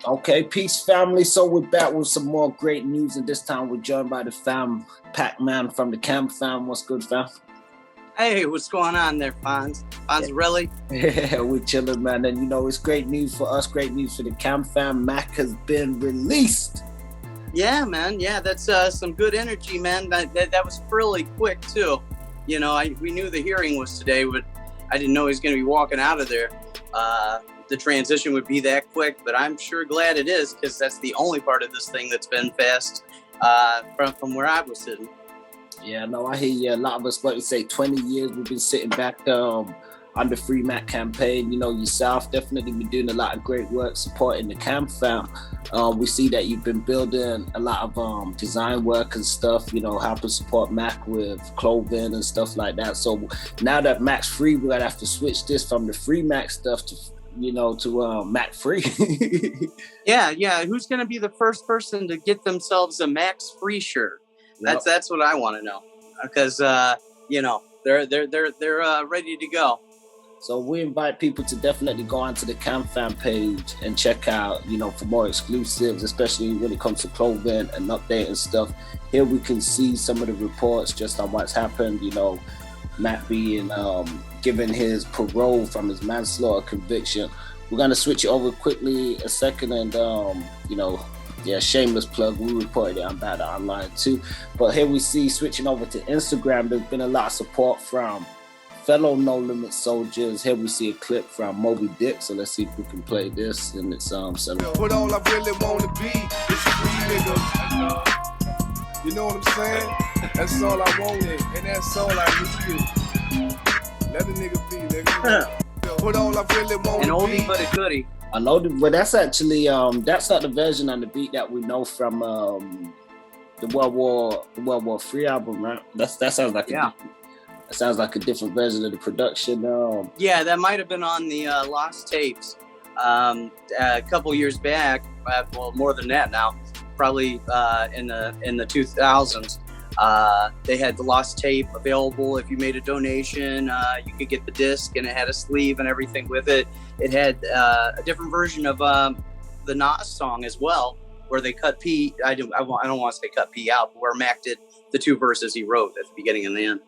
Okay, peace family. So we're back with some more great news, and this time we're joined by the fam, Pacman from the Cam fam. What's good, fam? Hey, what's going on there, Fonz? Fonz, really? Yeah, we're chilling, man. And you know, it's great news for us, great news for the Cam fam. Mac has been released. Yeah, man. Yeah, that's some good energy, man. That was really quick too. You know, we knew the hearing was today, but I didn't know he was going to be walking out of there. The transition would be that quick, but I'm sure glad it is, because that's the only part of this thing that's been fast from where I was sitting. Yeah, no, I hear you. A lot of us, what you say, 20 years we've been sitting back on the Free Mac campaign. You know, yourself definitely been doing a lot of great work supporting the Cam fam. We see that you've been building a lot of design work and stuff, you know, helping support Mac with clothing and stuff like that. So now that Mac's free, we're going to have to switch this from the Free Mac stuff to Mac free. Yeah. Who's going to be the first person to get themselves a Mac's free shirt? That's what I want to know, because you know, they're ready to go. So we invite people to definitely go onto the Cam Fam page and check out, you know, for more exclusives, especially when it comes to clothing and updating stuff. Here we can see some of the reports just on what's happened. You know, Mac being given his parole from his manslaughter conviction. We're gonna switch it over quickly a second, and you know. Yeah, shameless plug. We reported it about it online too. But here we see, switching over to Instagram, there's been a lot of support from fellow No Limit soldiers. Here we see a clip from Moby Dick. So let's see if we can play this. And it's But all I really want to be is a free nigga. You know what I'm saying? That's all I wanted, and that's all I needed. Let a nigga be, nigga. But all I really want an oldie but a goodie. I know, but that's actually that's not the version on the beat that we know from the World War III album, right? That sounds like a different version of the production. Yeah, that might have been on the Lost Tapes a couple years back. Well, more than that now, probably in the 2000s. They had the Lost Tape available. If you made a donation, you could get the disc, and it had a sleeve and everything with it. It had a different version of the Nas song as well, where they cut P. I don't want to say cut P out, but where Mac did the two verses he wrote at the beginning and the end.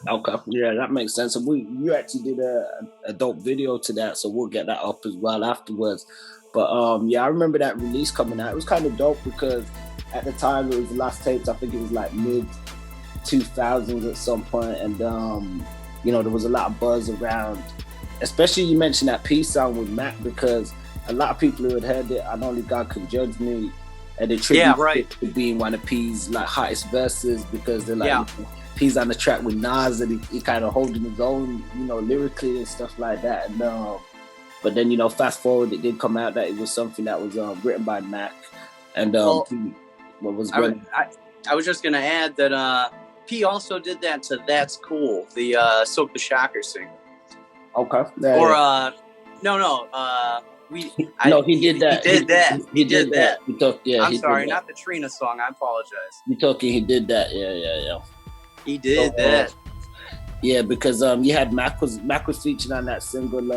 Okay, yeah, that makes sense. And you actually did a dope video to that, so we'll get that up as well afterwards. But yeah, I remember that release coming out. It was kind of dope because at the time it was the Lost Tapes. I think it was like mid 2000s at some point, and you know, there was a lot of buzz around. Especially you mentioned that P song with Mac, because a lot of people who had heard it, and Only God Can Judge Me, and they attributed it to being one of P's like hottest verses, because they're like, you know, P's on the track with Nas, and he kind of holding his own, you know, lyrically and stuff like that. And but then, you know, fast forward, it did come out that it was something that was written by Mac, and what was good. I was just gonna add that P also did that to That's Cool, the Silkk the Shocker single. Okay. He did that. He did that. I'm sorry, not the Trina song. I apologize. You talking? He did that. Yeah. He did that. Yeah, because you had Mac was featured on that single.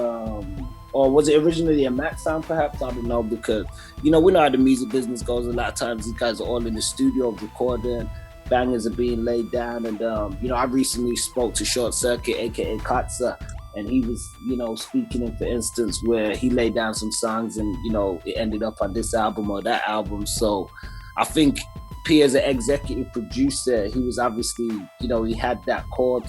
Or was it originally a Mac sound? Perhaps, I don't know, because you know, we know how the music business goes. A lot of times these guys are all in the studio recording. Bangers are being laid down, and you know, I recently spoke to Short Circuit, aka Katsa. And he was, you know, speaking in, for instance, where he laid down some songs and, you know, it ended up on this album or that album. So I think P, as an executive producer, he was obviously, you know, he had that chord.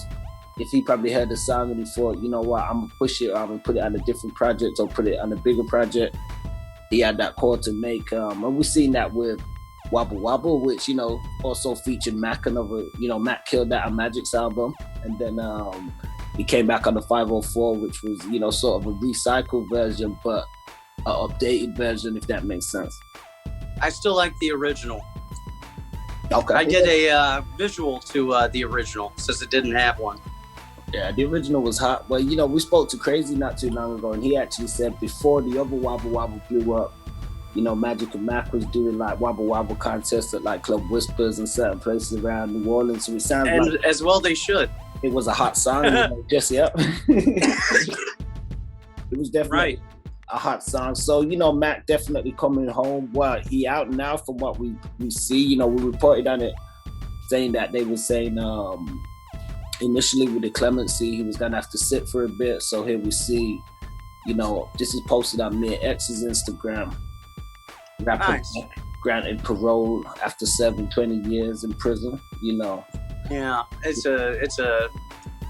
If he probably heard the song and he thought, you know what, I'm going to push it, or I'm going to put it on a different project or put it on a bigger project, he had that chord to make. And we've seen that with Wobble Wobble, which, you know, also featured Mac. Mac killed that on Magic's album. And then he came back on the 504, which was, you know, sort of a recycled version, but an updated version, if that makes sense. I still like the original. Okay. I did a visual to the original, since it didn't have one. Yeah, the original was hot. Well, you know, we spoke to Crazy not too long ago, and he actually said before the other Wobble Wobble blew up, you know, Magic and Mac was doing like Wobble Wobble contests at like Club Whispers and certain places around New Orleans. So it sounds like, as well they should. It was a hot song, you know, just yep. It was definitely right. a hot song. So, Mac definitely coming home. Well, he out now from what we see. We reported on it saying that they were saying initially with the clemency, he was going to have to sit for a bit. So here we see, this is posted on me and X's Instagram. Rapper Nice. Granted parole after 20 years in prison, Yeah, it's a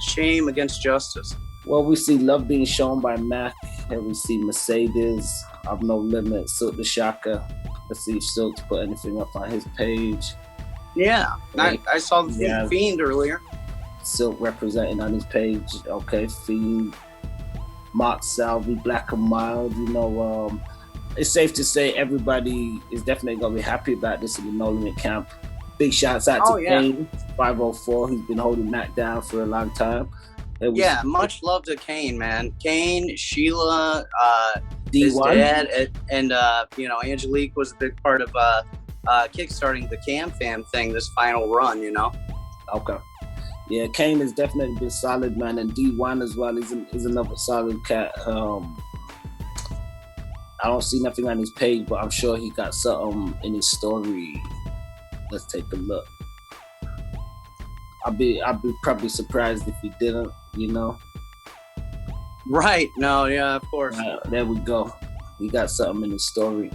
shame against justice. Well, we see love being shown by Mac, and we see Mercedes, I've No Limit, Silkk the Shaka. Let's see if Silk's put anything up on his page. Yeah, I saw the Fiend earlier. Silkk representing on his page. Okay, Fiend, Mark Salvi, Black and Mild. It's safe to say everybody is definitely gonna be happy about this in the No Limit camp. Big shouts out to Kane 504, who's been holding Mac down for a long time. Much love to Kane, man. Kane, Sheila, D1. his dad, and Angelique was a big part of kickstarting the Cam Fam thing this final run. Okay. Yeah, Kane has definitely been solid, man, and D1 as well is another solid cat. I don't see nothing on his page, but I'm sure he got something in his story. Let's take a look. I'd be probably surprised if he didn't, Right. No, yeah, of course. There we go. He got something in his story.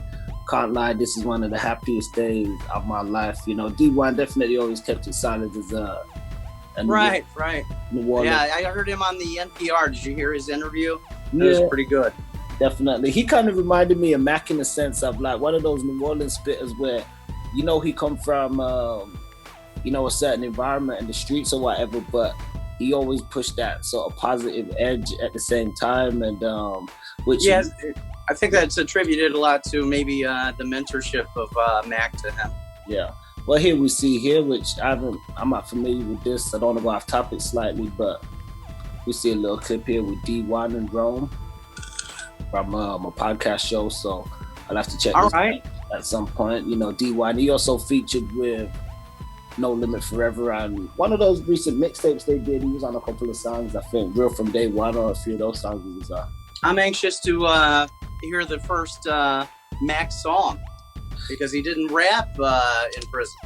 Can't lie, this is one of the happiest days of my life. D1 definitely always kept it solid as Right. New Orleans. Yeah, I heard him on the NPR. Did you hear his interview? Yeah. It was pretty good. Definitely. He kind of reminded me of Mac in the sense of like one of those New Orleans spitters where, he come from, a certain environment in the streets or whatever, but he always pushed that sort of positive edge at the same time. And, I think that's attributed a lot to maybe the mentorship of Mac to him. Yeah. Well, here we see here, which I'm not familiar with this. I don't want to go off topic slightly, but we see a little clip here with D1 and Rome from a podcast show. So I'll have to check this out at some point. D1, he also featured with No Limit Forever on one of those recent mixtapes they did. He was on a couple of songs, I think, Real From Day One, or a few of those songs he was on. I'm anxious to hear the first Mac song because he didn't rap in prison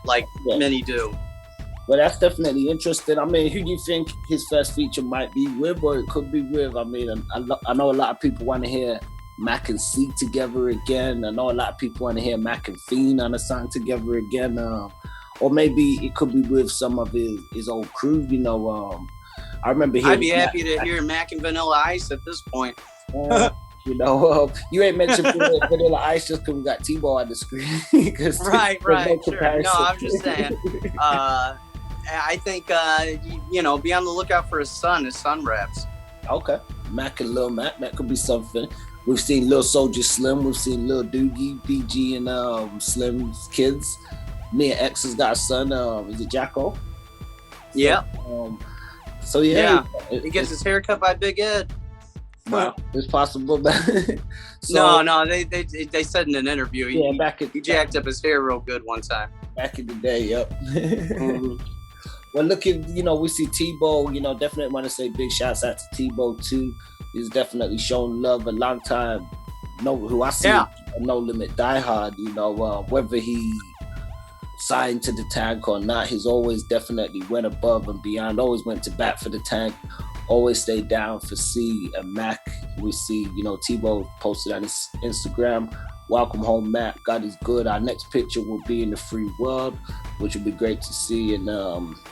like many do. Well, that's definitely interesting. I mean, who do you think his first feature might be with, or it could be with? I mean, I know a lot of people want to hear Mac and Silkk together again. I know a lot of people want to hear Mac and Fiend on a song together again. Or maybe it could be with some of his old crew. I remember hearing. I'd be happy to hear Mac and Vanilla Ice at this point. You ain't mentioned Vanilla Ice just because we got T-Ball on the screen. Right, sure. No, I'm just saying. I think, be on the lookout for his son raps. Okay. Mac and Lil Mac, that could be something. We've seen Lil Soldier Slim. We've seen Lil Doogie, BG, and Slim's kids. Me and X has got a son. Is it Jacko? Yeah. So yeah. He gets his hair cut by Big Ed. Wow, it's possible. No, they said in an interview he jacked up his hair real good one time. Back in the day, yep. Well, look at, we see T-Bo, definitely want to say big shouts out to T-Bo too. He's definitely shown love a long time. Who I see a No Limit diehard, whether he signed to the tank or not, he's always definitely went above and beyond, always went to bat for the tank, always stayed down for C and Mac. We see, T-Bo posted on his Instagram, welcome home, Mac. God is good. Our next picture will be in the free world, which would be great to see. And,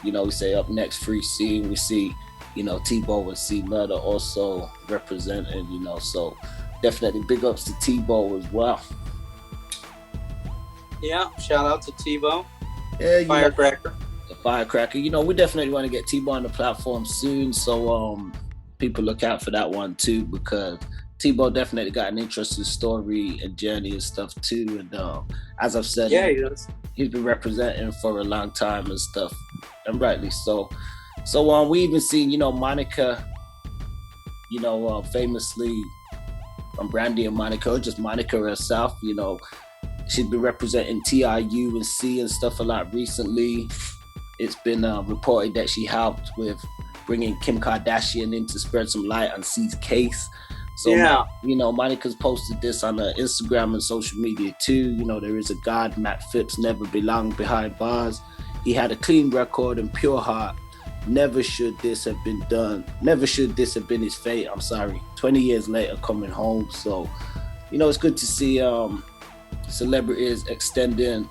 we say up next, Free C. And we see, T-Bo and C Murder also represented, so definitely big ups to T-Bo as well. Yeah, shout out to T-Bo. Yeah, Firecracker. The Firecracker. We definitely want to get T-Bo on the platform soon. So people look out for that one too, because T-Bo definitely got an interesting story and journey and stuff too. And as I've said, he does. He's been representing for a long time and stuff, and rightly so. So we even seen, Monica, famously from Brandy and Monica, or just Monica herself, she's been representing TIU and C and stuff a lot recently. It's been reported that she helped with bringing Kim Kardashian in to spread some light on C's case, So, Yeah. you know, Monica's posted this on Instagram and social media too. You know, there is a God, Mac Phipps, never belonged behind bars. He had a clean record and pure heart. Never should this have been done. Never should this have been his fate. I'm sorry. 20 years later, coming home. So, you know, it's good to see celebrities extending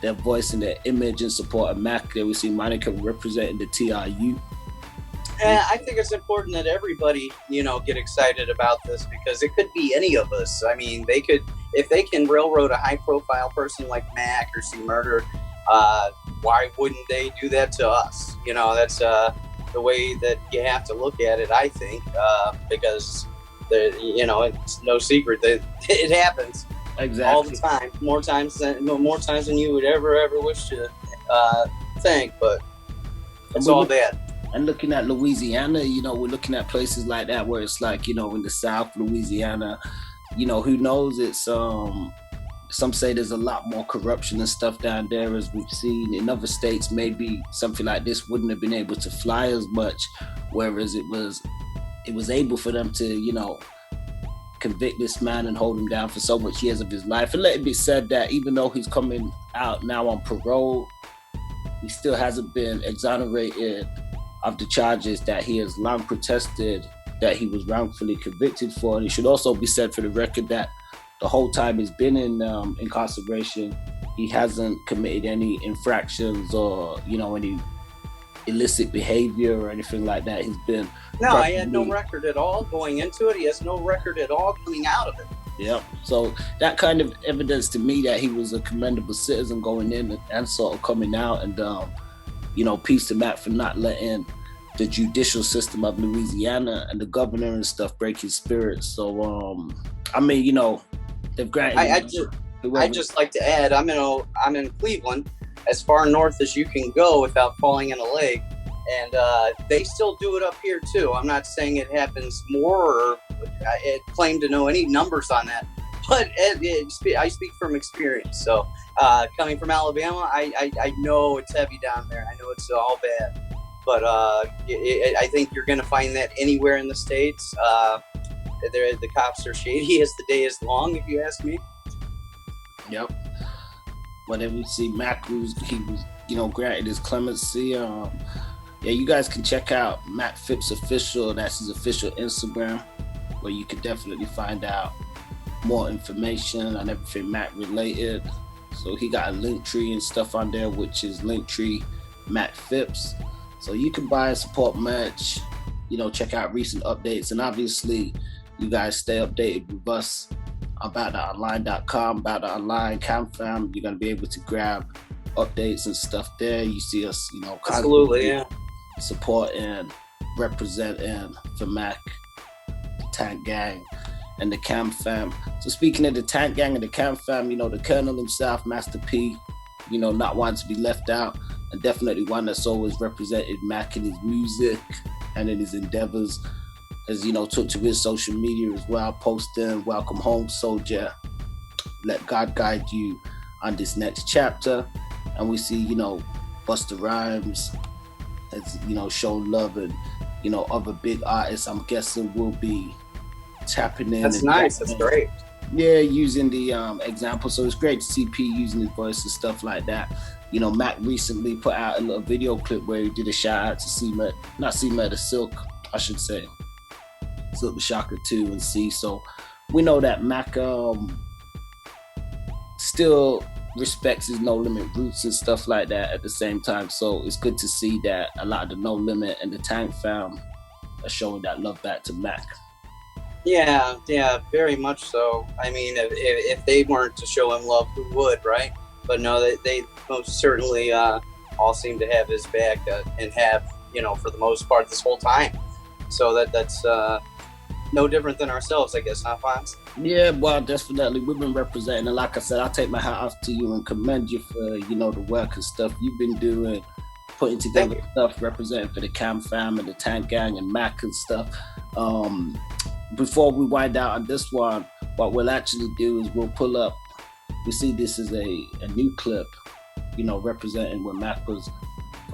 their voice and their image in support of Mac. There we see Monica representing the TRU. And I think it's important that everybody, you know, get excited about this, because it could be any of us. I mean, they could, if they can railroad a high-profile person like Mac or see murdered, why wouldn't they do that to us? You know, that's the way that you have to look at it, I think, because, you know, it's no secret that it happens all the time, more times than you would ever wish to think, but it's all bad. And looking at Louisiana, you know, we're looking at places like that where it's like, you know, in the South, Louisiana, you know, who knows, it's some say there's a lot more corruption and stuff down there, as we've seen in other states. Maybe something like this wouldn't have been able to fly as much, whereas it was able for them to, you know, convict this man and hold him down for so much years of his life. And let it be said that even though he's coming out now on parole, he still hasn't been exonerated of the charges that he has long protested that he was wrongfully convicted for. And it should also be said for the record that the whole time he's been in incarceration, he hasn't committed any infractions or, you know, any illicit behavior or anything like that. He's been... No, he had no record at all going into it. He has no record at all coming out of it. Yeah, so that kind of evidence to me that he was a commendable citizen going in and sort of coming out. And, you know, peace to Mac for not letting the judicial system of Louisiana and the governor and stuff break his spirit. So, I mean, you know, they've granted... I just like to add, I'm in Cleveland, as far north as you can go without falling in a lake. And they still do it up here too. I'm not saying it happens more, or I claim to know any numbers on that, but I speak from experience. So coming from Alabama, I know it's heavy down there. I know it's all bad, but I think you're going to find that anywhere in the States. The cops are shady as the day is long, if you ask me. Yep. Whenever we see Mac, he was, you know, granted his clemency. Yeah, you guys can check out Mac Phipps Official. That's his official Instagram, where you can definitely find out more information on everything Mac related. So he got a link tree and stuff on there, which is Linktree Mac Phipps. So you can buy and support merch, you know, check out recent updates. And obviously, you guys stay updated with us about online.com, about the online CamFam. You're going to be able to grab updates and stuff there. You see us, you know, absolutely, yeah, supporting, representing for Mac, the Tank Gang, and the CamFam. So speaking of the Tank Gang and the CamFam, you know, the Colonel himself, Master P, you know, not one to be left out, and definitely one that's always represented Mac in his music and in his endeavors, as, you know, took to his social media as well, posting, "Welcome home, soldier. Let God guide you on this next chapter." And we see, you know, Busta Rhymes has, you know, shown love, and, you know, other big artists, I'm guessing, will be tapping in. That's nice. That's great. Yeah, using the example. So it's great to see P using his voice and stuff like that. You know, Mac recently put out a little video clip where he did a shout out to Silkk, I should say. Silkk the Shocker 2 and C. So we know that Mac still respects his No Limit roots and stuff like that at the same time. So it's good to see that a lot of the No Limit and the Tank fam are showing that love back to Mac. Yeah, very much so. I mean, if they weren't to show him love, who would, right? But no, they most certainly all seem to have his back and have, you know, for the most part this whole time. So that's no different than ourselves, I guess, huh, Fonz? Yeah, well, definitely. We've been representing, and like I said, I'll take my hat off to you and commend you for, you know, the work and stuff you've been doing, putting together stuff, representing for the Cam fam and the Tank Gang and Mac and stuff. Before we wind out on this one, what we'll actually do is we'll pull up, we see this is a new clip, you know, representing when Mac was,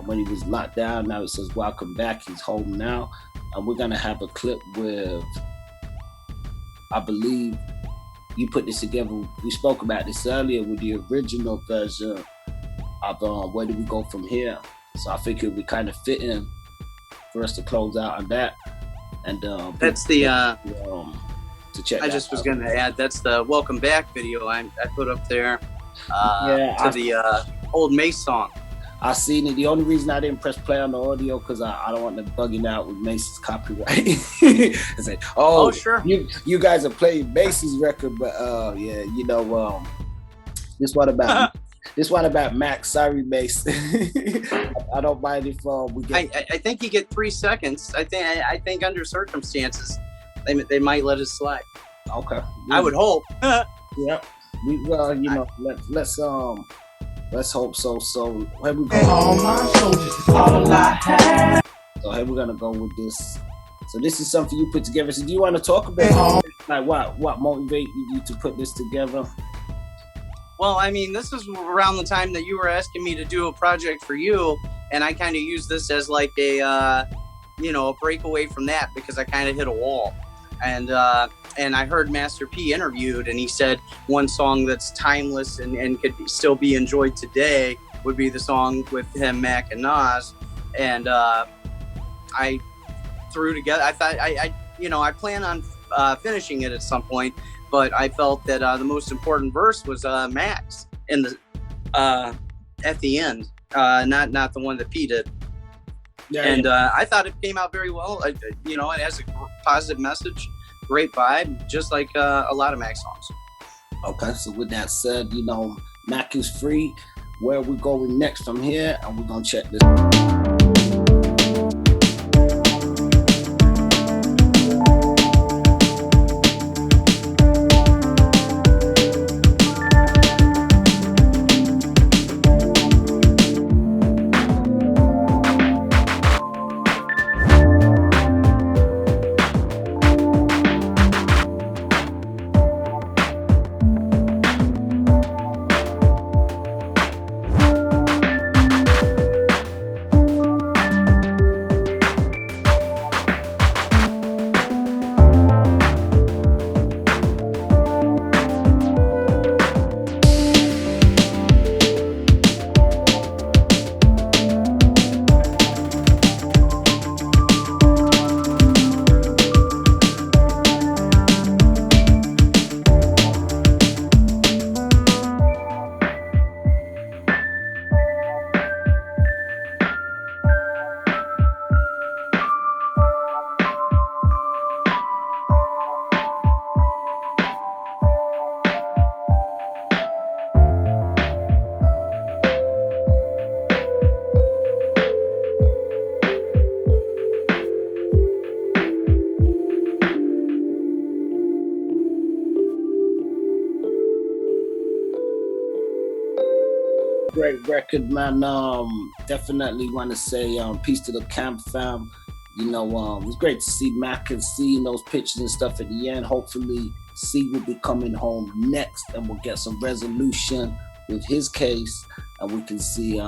when he was locked down. Now it says, "Welcome back, he's home now." And we're gonna have a clip with I believe you put this together. We spoke about this earlier with the original version of Where Do We Go From Here? So I think it would be kind of fitting for us to close out on that. And that's the to check. I just was going to add, that's the Welcome Back video I put up there to the old Mace song. I seen it. The only reason I didn't press play on the audio because I don't want them bugging out with Mace's copyright. It's like, oh sure, you guys are playing Mace's record, but yeah, you know, this one about Mac. Sorry, Mace. I don't mind if we get. I think you get 3 seconds. I think under circumstances, they might let us slide. Okay. I would hope. Yeah. You know, let's hope so. So here we go. All my soldiers is all I have. So here we're gonna go with this. So this is something you put together. So do you want to talk about like what motivated you to put this together? Well, I mean, this is around the time that you were asking me to do a project for you, and I kind of used this as like a a breakaway from that because I kind of hit a wall. And I heard Master P interviewed, and he said one song that's timeless and could still be enjoyed today would be the song with him, Mac, and Nas. And I threw together. I thought I plan on finishing it at some point, but I felt that the most important verse was Mac's in the at the end, not the one that P did. Yeah, and I thought it came out very well. It has a positive message, great vibe, just like a lot of Mac songs. Okay, so with that said, Mac is free. Where are we going next from here? And we're gonna check this. Great record, man. Definitely want to say peace to the camp fam. It was great to see Mac and seeing those pictures and stuff at the end. Hopefully C will be coming home next and we'll get some resolution with his case and we can see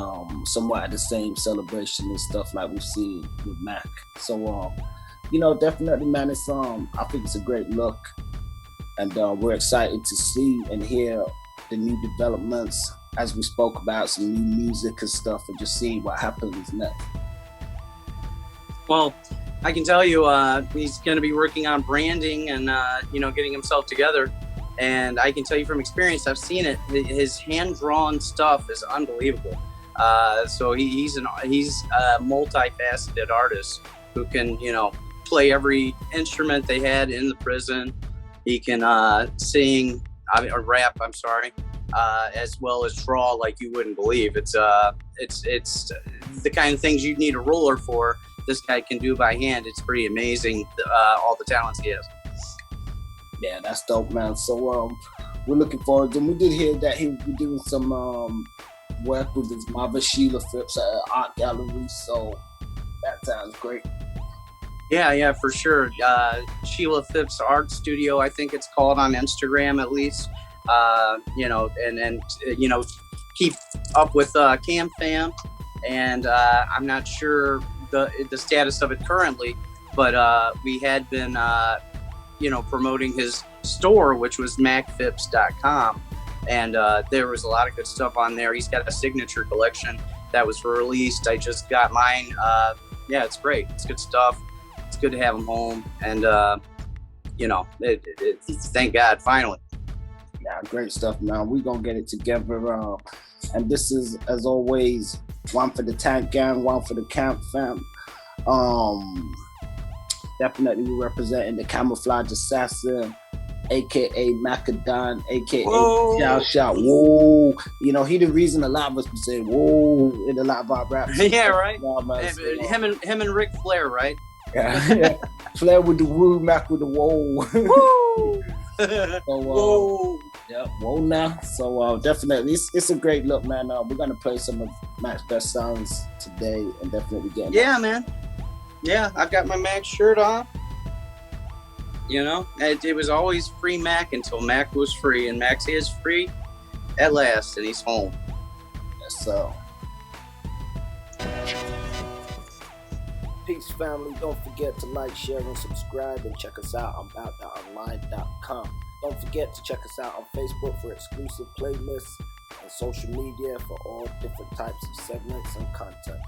somewhat of the same celebration and stuff like we've seen with Mac. So definitely, man, it's I think it's a great look and we're excited to see and hear the new developments as we spoke about, some new music and stuff, and just seeing what happens next. Well, I can tell you he's going to be working on branding and getting himself together. And I can tell you from experience, I've seen it. His hand-drawn stuff is unbelievable. So he's a multifaceted artist who can play every instrument they had in the prison. He can sing or rap. I'm sorry. As well as draw like you wouldn't believe. It's the kind of things you'd need a ruler for. This guy can do by hand. It's pretty amazing, all the talents he has. Yeah, that's dope, man. So we're looking forward. And we did hear that he would be doing some work with his mother, Sheila Phipps, at an art gallery. So that sounds great. Yeah, for sure. Sheila Phipps Art Studio, I think it's called on Instagram at least. And keep up with Cam Fam, and I'm not sure the status of it currently, but we had been promoting his store, which was macphipps.com. And there was a lot of good stuff on there. He's got a signature collection that was released. I just got mine. Yeah, it's great. It's good stuff. It's good to have him home. And, thank God, finally. Yeah, great stuff, man. We're going to get it together. And this is, as always, one for the Tank Gang, one for the Camp Fam. Definitely we representing the Camouflage Assassin, aka Macadon, aka Shout. Whoa. You know, he the reason a lot of us be saying whoa in a lot of our raps. Yeah, right. Him and Ric Flair, right? Yeah. Flair with the woo, Mac with the whoa. Woo! Whoa. Yeah, whoa now. So definitely it's a great look, man. We're gonna play some of Mac's best songs today and definitely get man. Yeah, I've got my Mac shirt on. You know, it was always free Mac until Mac was free, and Mac is free at last, and he's home. Yes, so. Peace, family. Don't forget to like, share, and subscribe, and check us out on about.online.com. Don't forget to check us out on Facebook for exclusive playlists and social media for all different types of segments and content.